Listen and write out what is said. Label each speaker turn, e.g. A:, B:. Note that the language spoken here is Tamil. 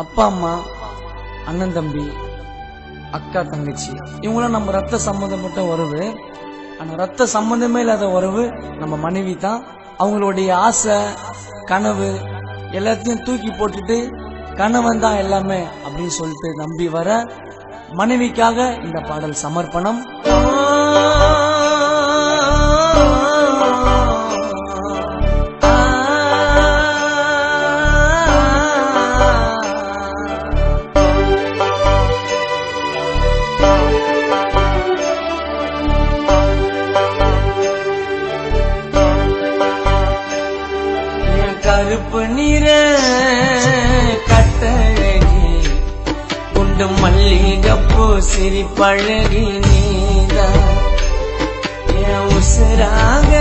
A: அப்பா அம்மா, அண்ணன் தம்பி, அக்கா தங்கச்சி, இவங்களாம் நம்ம ரத்த சம்பந்தப்பட்ட உறவு. ஆனா ரத்த சம்பந்தமே இல்லாத உறவு நம்ம மனைவி தான். அவங்களுடைய ஆசை, கனவு எல்லாத்தையும் தூக்கி போட்டுட்டு கணவன் தான் எல்லாமே அப்படின்னு சொல்லிட்டு நம்பி வர மனைவிக்காக இந்த பாடல் சமர்ப்பணம். கருப்பு நிற கட்டழகி குண்டு மல்லிகப்பூ சிரிப்பழகி நீதான் என் உசுராக